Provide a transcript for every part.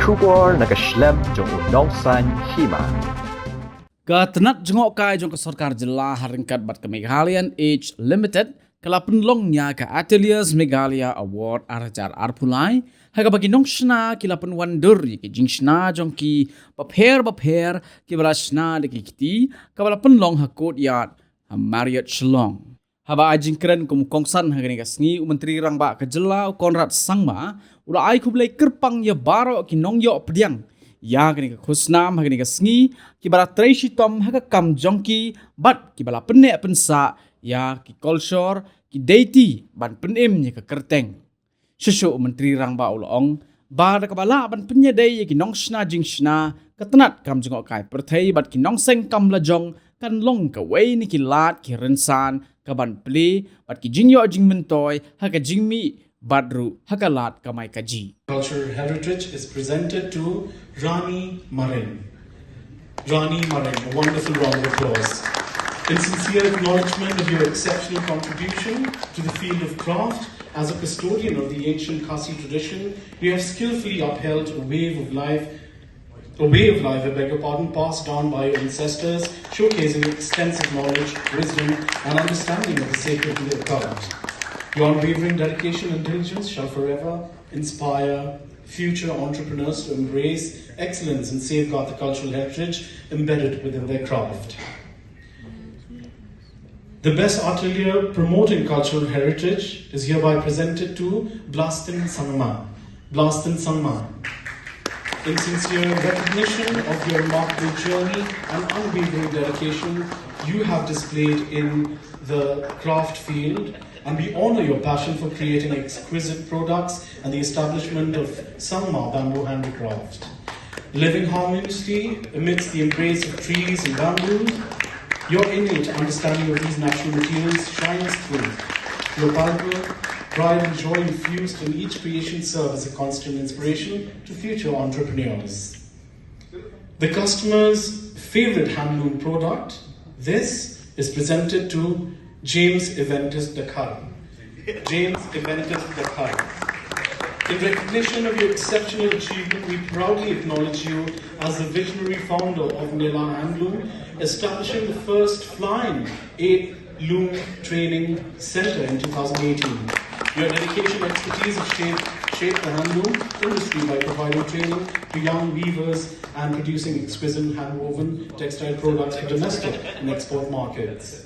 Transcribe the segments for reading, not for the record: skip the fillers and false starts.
Shubor nakaslem jong Nongshna Hima. Katnat jengok kai jong ke sarkar jela haringkat bat ke Meghalayan Age Limited kala penlongnya ke Ateliers Meghalaya Award arajar arpulai haga bagi Nongshna kila penwandur ke Jingshna jong ki bapher ki balasna de ki kiti kabala penlong hakot yat Marriott Shlong haba ajing keren kum kongsan haga ni kasngi menteri rangba ke jela Konrad Sangma ula ai kublai kerpang ya baro ki nongyo pediang ya kini ke khusnam kini ke sngi ki bara treshi tom ha kam jongki bat ki bala penne pensa ya ki culture ki deity ban penem ni ke kerteng shushu menteri rangba ulong ba da kabala ban penya dei ki Nongshna Jingshna ketenat kam jengok kai perthei bat ki nongseng kam la jong kan long ke wei ni ki lat ki rensan ka ban pli bat ki jingyo jingmentoy ha ka jingmi badru hakalat kamai kaji. Cultural heritage is presented to Rani Marin. Rani Marin, a wonderful round of applause. In sincere acknowledgement of your exceptional contribution to the field of craft, as a custodian of the ancient Khasi tradition, you have skillfully upheld a way of life, passed down by your ancestors, showcasing extensive knowledge, wisdom, and understanding of the sacred craft. Your unwavering dedication and diligence shall forever inspire future entrepreneurs to embrace excellence and safeguard the cultural heritage embedded within their craft. The best atelier promoting cultural heritage is hereby presented to Blastin Sangma. Blastin Sangma. In sincere recognition of your remarkable journey and unwavering dedication you have displayed in the craft field, and we honor your passion for creating exquisite products and the establishment of Sangma bamboo handicraft. Living harmoniously amidst the embrace of trees and bamboo, your innate understanding of these natural materials shines through. Your palpable pride and joy infused in each creation serve as a constant inspiration to future entrepreneurs. The customer's favorite handloom product, this is presented to James Eventus Dakar. James Eventus Dakar. In recognition of your exceptional achievement, we proudly acknowledge you as the visionary founder of Nila Handloom, establishing the first flying 8-loom training center in 2018. Your dedication and expertise have shaped the handloom industry by providing training to young weavers and producing exquisite hand-woven textile products for domestic and export markets.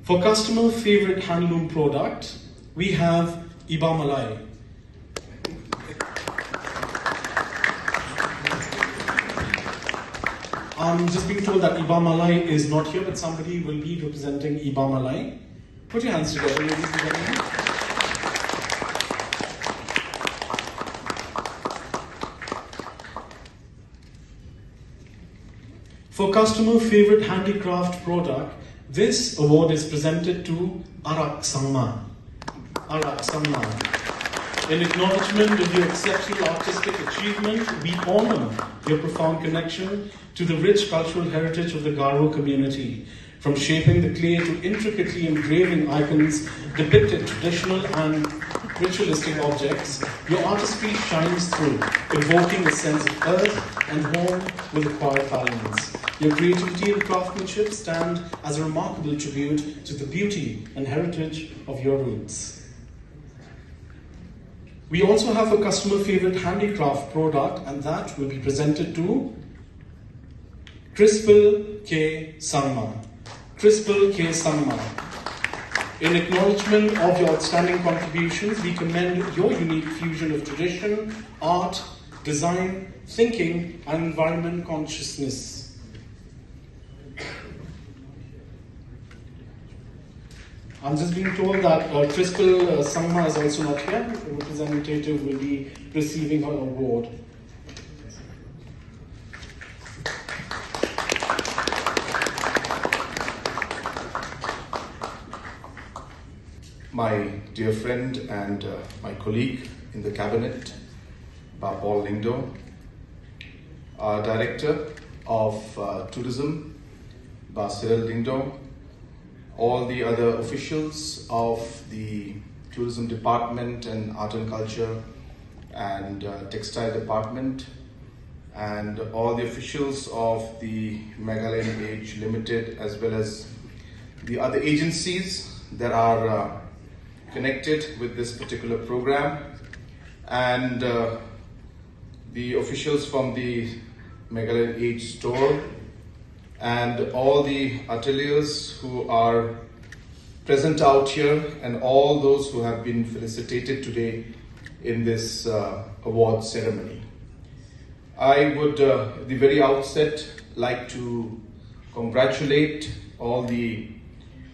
For customer favorite handloom product, we have Iba Malai. I'm just being told that Iba Malai is not here, but somebody will be representing Iba Malai. Put your hands together, ladies and gentlemen. For customer favorite handicraft product, this award is presented to Arak Sangma. Arak Sangma. In acknowledgement of your exceptional artistic achievement, we honor your profound connection to the rich cultural heritage of the Garo community. From shaping the clay to intricately engraving icons depicted traditional and ritualistic objects, your artistry shines through, evoking a sense of earth and home with a quiet balance. Your creativity and craftsmanship stand as a remarkable tribute to the beauty and heritage of your roots. We also have a customer favorite handicraft product, and that will be presented to Crispel K. Sangma. Crispel K. Sangma. In acknowledgement of your outstanding contributions, we commend your unique fusion of tradition, art, design, thinking, and environment consciousness. I'm just being told that Crispel Sangma is also not here. The representative will be receiving her award. My dear friend and my colleague in the cabinet, Paul Lingdo, our Director of Tourism, Cyril Lingdo, all the other officials of the Tourism Department and Art and Culture, and textile department, and all the officials of the Meghalaya Age Limited, as well as the other agencies that are connected with this particular program, and the officials from the Meghalaya Age store, and all the ateliers who are present out here, and all those who have been felicitated today in this award ceremony. I would, at the very outset, like to congratulate all the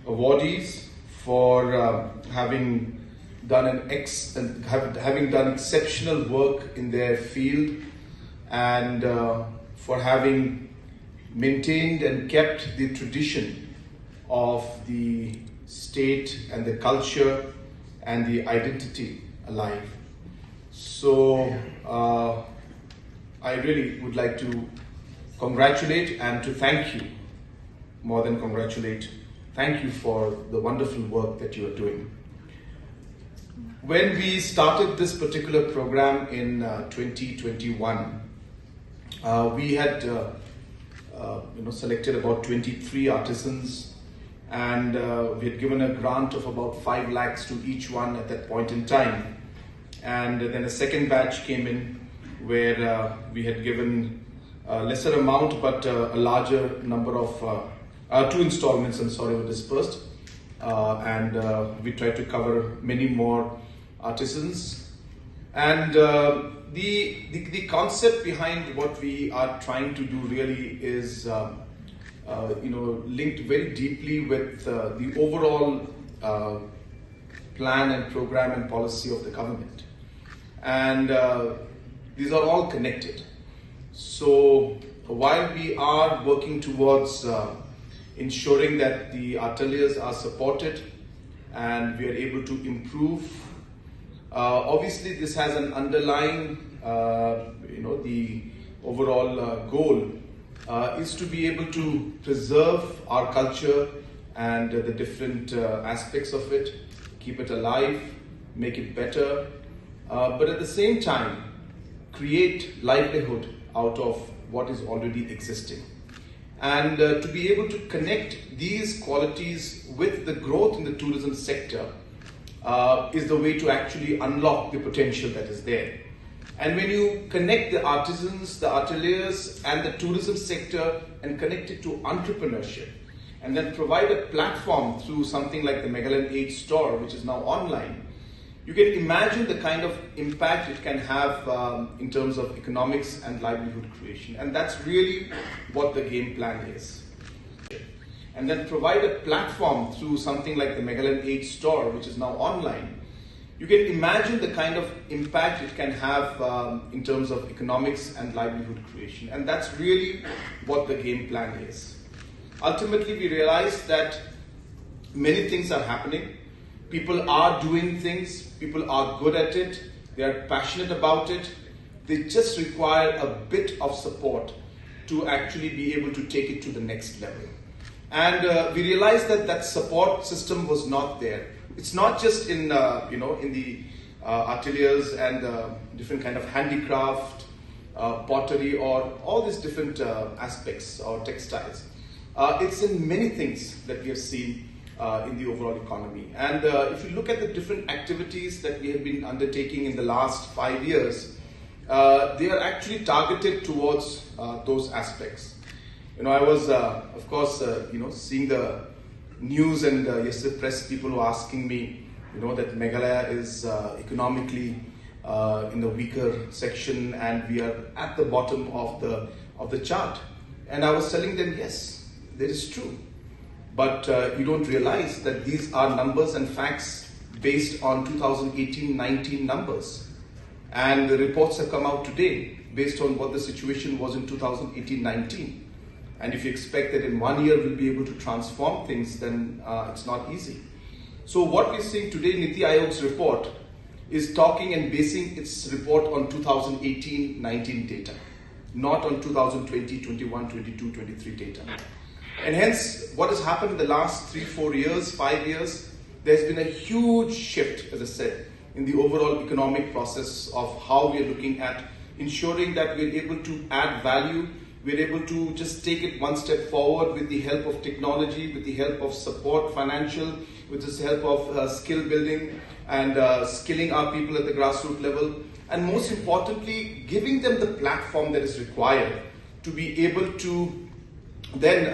awardees for having done having done exceptional work in their field, and for having maintained and kept the tradition of the state and the culture and the identity alive. So I really would like to congratulate and to thank you, more than congratulate, thank you for the wonderful work that you are doing. When we started this particular program in 2021, we had selected about 23 artisans, and we had given a grant of about 5 lakhs to each one at that point in time. And then a second batch came in where we had given a lesser amount, but a larger number of 2 installments, were dispersed, and we tried to cover many more artisans. And the concept behind what we are trying to do really is linked very deeply with the overall plan and program and policy of the government, and these are all connected. So while we are working towards ensuring that the ateliers are supported and we are able to improve, obviously this has an underlying the overall goal is to be able to preserve our culture and the different aspects of it, keep it alive, make it better, but at the same time create livelihood out of what is already existing. And to be able to connect these qualities with the growth in the tourism sector is the way to actually unlock the potential that is there. And when you connect the artisans, the ateliers, and the tourism sector and connect it to entrepreneurship, and then provide a platform through something like the Meghalaya Age store, which is now online, you can imagine the kind of impact it can have in terms of economics and livelihood creation. And that's really what the game plan is. And then provide a platform through something like the Meghalaya Age store, which is now online. You can imagine the kind of impact it can have in terms of economics and livelihood creation. And that's really what the game plan is. Ultimately, we realize that many things are happening. People are doing things, people are good at it, they are passionate about it. They just require a bit of support to actually be able to take it to the next level. And we realized that that support system was not there. It's not just in in the ateliers and different kind of handicraft, pottery, or all these different aspects or textiles. It's in many things that we have seen in the overall economy. And if you look at the different activities that we have been undertaking in the last 5 years, they are actually targeted towards those aspects. I was, of course, seeing the news, and yesterday press people were asking me, that Meghalaya is economically in the weaker section, and we are at the bottom of the chart. And I was telling them, yes, that is true. But you don't realize that these are numbers and facts based on 2018-19 numbers. And the reports have come out today based on what the situation was in 2018-19. And if you expect that in 1 year we'll be able to transform things, then it's not easy. So what we're seeing today, Niti Ayog's report is talking and basing its report on 2018-19 data, not on 2020, 21, 22, 23 data. And hence, what has happened in the last 3, 4 years, 5 years, there's been a huge shift, as I said, in the overall economic process of how we are looking at ensuring that we're able to add value. We're able to just take it one step forward with the help of technology, with the help of support, financial, with the help of skill building and skilling our people at the grassroots level. And most importantly, giving them the platform that is required to be able to then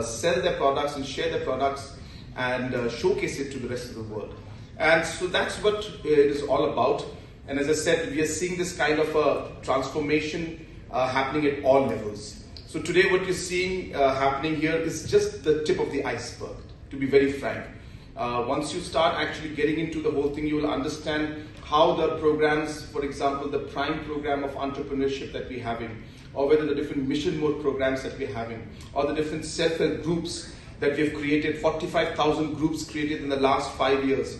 sell their products and share their products and showcase it to the rest of the world. And so that's what it is all about. And as I said, we are seeing this kind of a transformation happening at all levels. So today what you're seeing happening here is just the tip of the iceberg, to be very frank. Once you start actually getting into the whole thing, you will understand how the programs, for example, the Prime program of entrepreneurship that we're having, or whether the different mission mode programs that we're having, or the different self-help groups that we've created, 45,000 groups created in the last 5 years.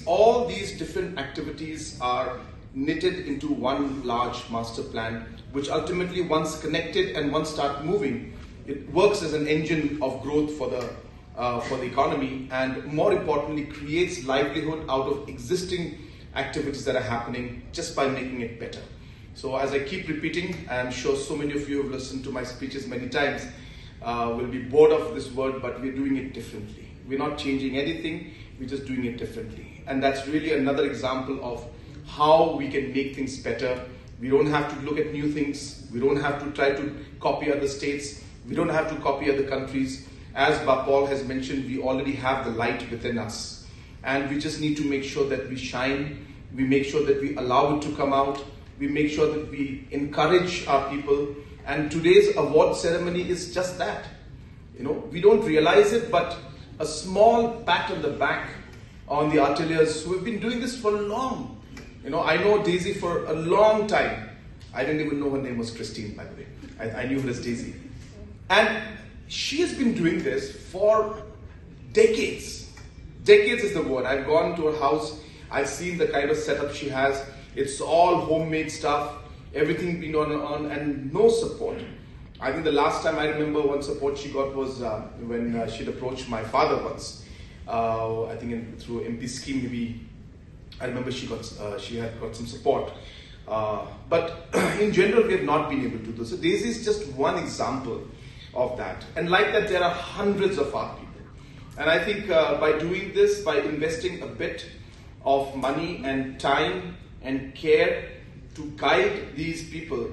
All these different activities are knitted into one large master plan, which ultimately, once connected and once start moving, it works as an engine of growth for the economy, and more importantly, creates livelihood out of existing activities that are happening just by making it better. So as I keep repeating, I'm sure so many of you have listened to my speeches many times, will be bored of this word, but we're doing it differently. We're not changing anything, we're just doing it differently. And that's really another example of how we can make things better. We don't have to look at new things. We don't have to try to copy other states. We don't have to copy other countries. As Paul has mentioned, we already have the light within us. And we just need to make sure that we shine. We make sure that we allow it to come out. We make sure that we encourage our people. And today's award ceremony is just that. We don't realize it, but a small pat on the back on the artilleers who have been doing this for long. I know Daisy for a long time. I didn't even know her name was Christine, by the way. I knew her as Daisy. And she has been doing this for decades. Decades is the word. I've gone to her house. I've seen the kind of setup she has. It's all homemade stuff. Everything being on and no support. I think the last time I remember one support she got was when she'd approached my father once. I think through MP scheme, maybe. I remember she had got some support. But in general, we have not been able to do this. So Daisy is just one example of that. And like that, there are hundreds of our people. And I think by doing this, by investing a bit of money and time and care to guide these people,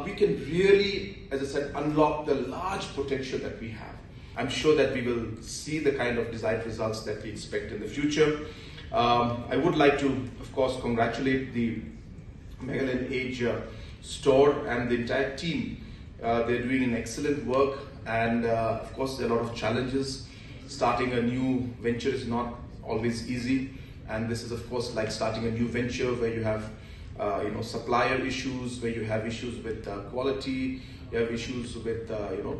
we can really, as I said, unlock the large potential that we have. I'm sure that we will see the kind of desired results that we expect in the future. I would like to, of course, congratulate the Megaland Age store and the entire team. They're doing an excellent work, and of course there are a lot of challenges. Starting a new venture is not always easy, and this is of course like starting a new venture where you have supplier issues, where you have issues with quality, you have issues with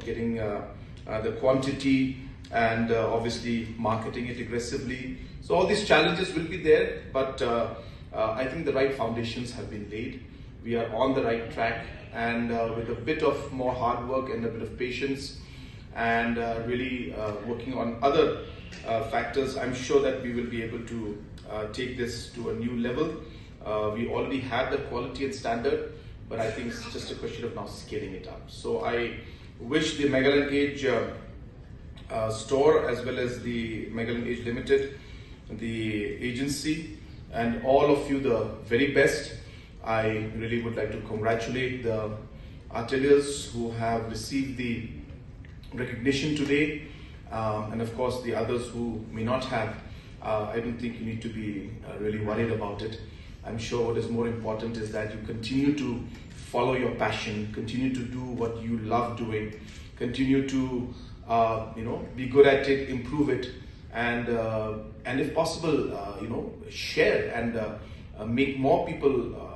getting the quantity, and obviously marketing it aggressively. So all these challenges will be there, but I think the right foundations have been laid. We are on the right track, and with a bit of more hard work and a bit of patience and really working on other factors, I'm sure that we will be able to take this to a new level. We already have the quality and standard, but I think it's just a question of now scaling it up. So I wish the Megaland Age store, as well as the Megaland Age Limited, the agency, and all of you the very best. I really would like to congratulate the artilleers who have received the recognition today, and of course the others who may not have. I don't think you need to be really worried about it. I'm sure what is more important is that you continue to follow your passion, continue to do what you love doing, continue to be good at it, improve it, and if possible, share and make more people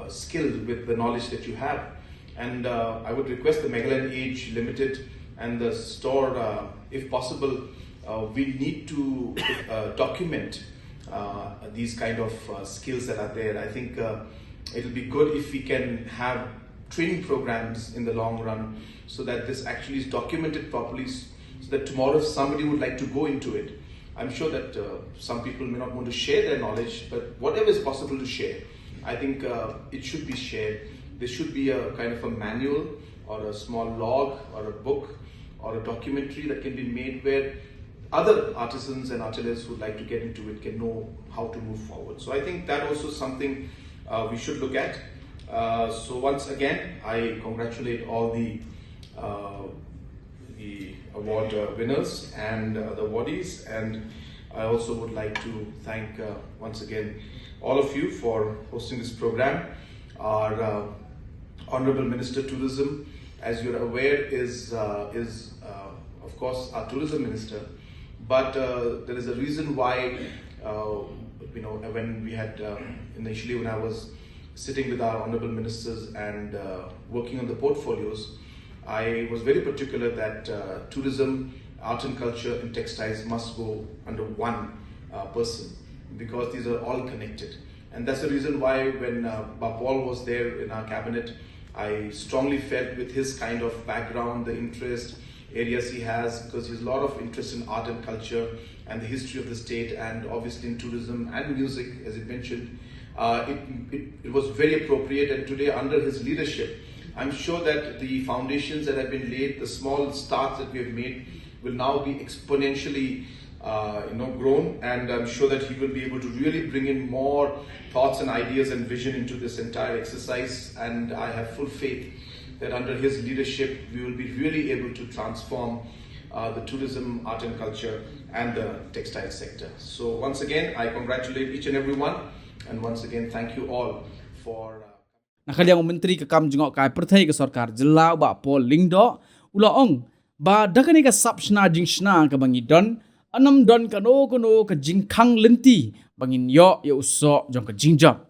skilled with the knowledge that you have. And I would request the Megaland Age Limited and the store, if possible, we need to document these kind of skills that are there. I think it'll be good if we can have training programs in the long run, so that this actually is documented properly, so that tomorrow if somebody would like to go into it, I'm sure that some people may not want to share their knowledge, but whatever is possible to share, I think it should be shared. There should be a kind of a manual or a small log or a book or a documentary that can be made where other artisans and artisans who would like to get into it can know how to move forward. So I think that also is something we should look at. So once again, I congratulate all the award winners and the awardees, and I also would like to thank once again all of you for hosting this program. Our Honorable Minister Tourism, as you're aware, is of course our tourism minister, but there is a reason why when we had initially, when I was sitting with our honorable ministers and working on the portfolios, I was very particular that tourism, art and culture and textiles must go under one person, because these are all connected. And that's the reason why when Paul was there in our cabinet, I strongly felt with his kind of background, the interest, areas he has, because he has a lot of interest in art and culture and the history of the state, and obviously in tourism and music, as he mentioned, it was very appropriate. And today, under his leadership, I'm sure that the foundations that have been laid, the small starts that we have made, will now be exponentially grown, and I'm sure that he will be able to really bring in more thoughts and ideas and vision into this entire exercise. And I have full faith that under his leadership, we will be really able to transform the tourism, art and culture, and the textile sector. So once again, I congratulate each and every one, and once again, thank you all for. Nakaliang Menteri Kekam Jengok Kai Pertai ke Sarkar Jelau ba Paul Lingdo ulaong ba dakani ka Sapshna Jingshna ke bangidon anam don kano ke jingkhang lenti bangin yo ya uso jong ke Jingjop.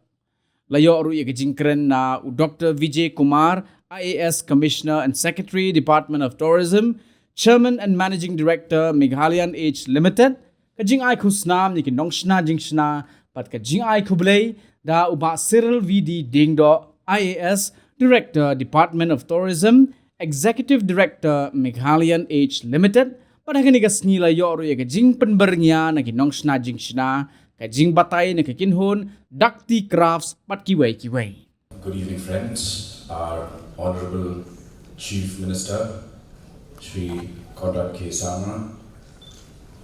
Layo ru ya ke jingkren na Dr. Vijay Kumar, IAS Commissioner and Secretary, Department of Tourism, Chairman and Managing Director, Meghalayan H Limited, ke jing ai khusnam ni ke Nongshna Jingshna pat ke jing ai khublei da uba Cyril VD Dingdo, IAS Director, Department of Tourism, Executive Director, Meghalayan H Limited, pada kini kas nila yoru ya jing penbernya na Nongshna Jingshna, ka jing batai na kinhun, Dakti Crafts pat kiwai. Good evening, friends. Our Honorable Chief Minister, Shri Khanglad K. Sama,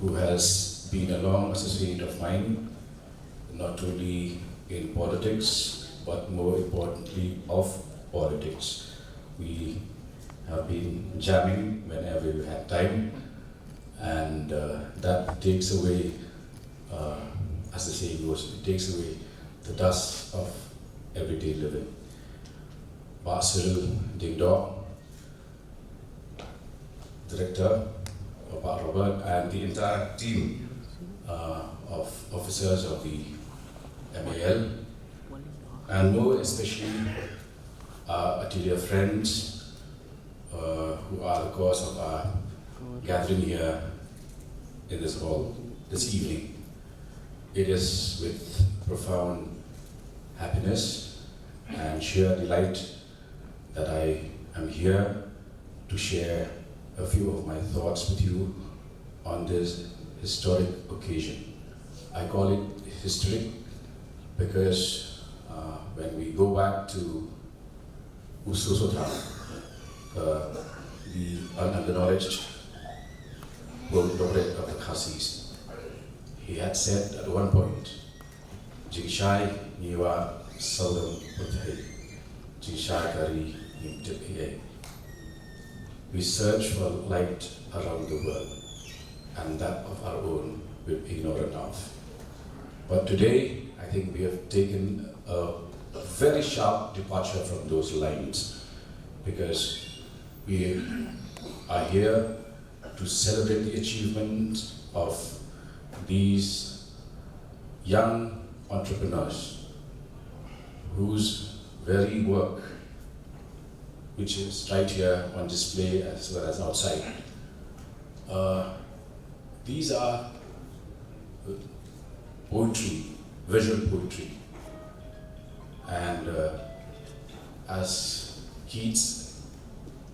who has been a long associate of mine, not only in politics, but more importantly of politics. We have been jamming whenever we had time, and that takes away, as the saying goes, it takes away the dust of everyday living. Cyril Jingjop, Director, Robert, and the entire team of officers of the MAL, and more especially our atelier friends who are the cause of our gathering here in this hall this evening. It is with profound happiness and sheer delight that I am here to share a few of my thoughts with you on this historic occasion. I call it historic because when we go back to Ususota, the unacknowledged world laureate of the Khasis, he had said at one point, Jingshai Niwa Saudam Uthai, Jingshai Kari Nimtipiye. We search for light around the world, and that of our own we ignore enough. But today, I think we have taken a very sharp departure from those lines, because we are here to celebrate the achievements of these young entrepreneurs whose very work, which is right here on display as well as outside, these are poetry, visual poetry. And as Keats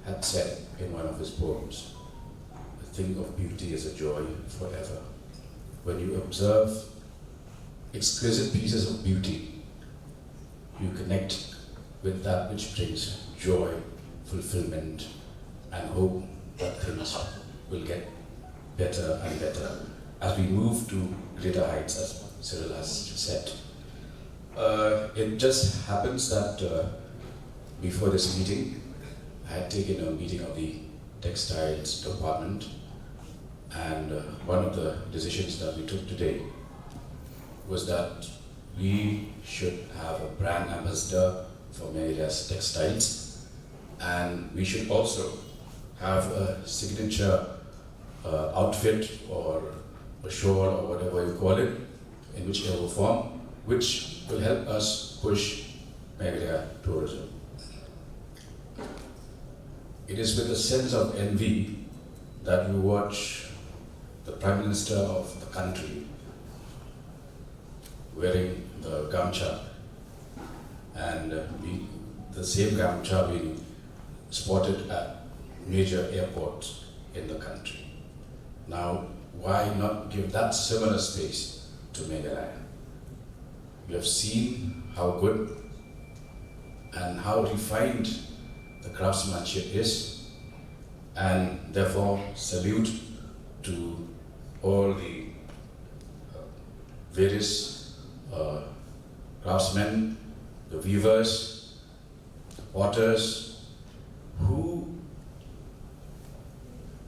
had said in one of his poems, a thing of beauty is a joy forever. when you observe exquisite pieces of beauty, you connect with that which brings joy, fulfillment, and hope that things will get better and better as we move to greater heights, as Cyril has said. It just happens that before this meeting, I had taken a meeting of the textiles department, and one of the decisions that we took today was that we should have a brand ambassador for Meghalaya's textiles, and we should also have a signature outfit or a shawl or whatever you call it, in whichever form, which will help us push Meghalaya tourism. It is with a sense of envy that we watch the Prime Minister of the country wearing the gamcha, and the same gamcha being spotted at major airports in the country. Now, why not give that similar space to Meghalaya? We have seen how good and how refined the craftsmanship is, and therefore salute to all the various craftsmen, the weavers, the potters, who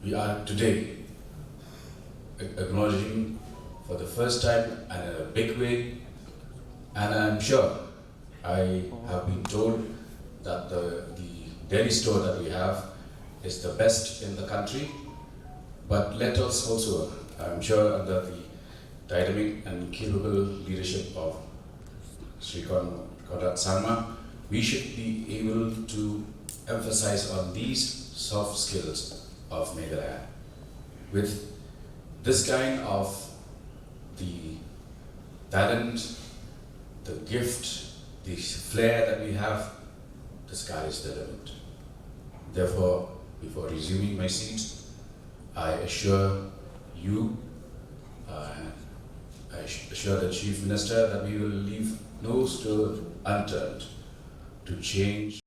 we are today acknowledging for the first time and in a big way. And I'm sure, I have been told that the Delhi store that we have is the best in the country, but let us also, I'm sure under the dynamic and capable leadership of Sri Khanglad Sangma, we should be able to emphasize on these soft skills of Meghalaya. With this kind of the talent, the gift, the flair that we have, the sky is the limit. Therefore, before resuming my seat, I assure you, I assure the Chief Minister that we will leave no stone unturned to change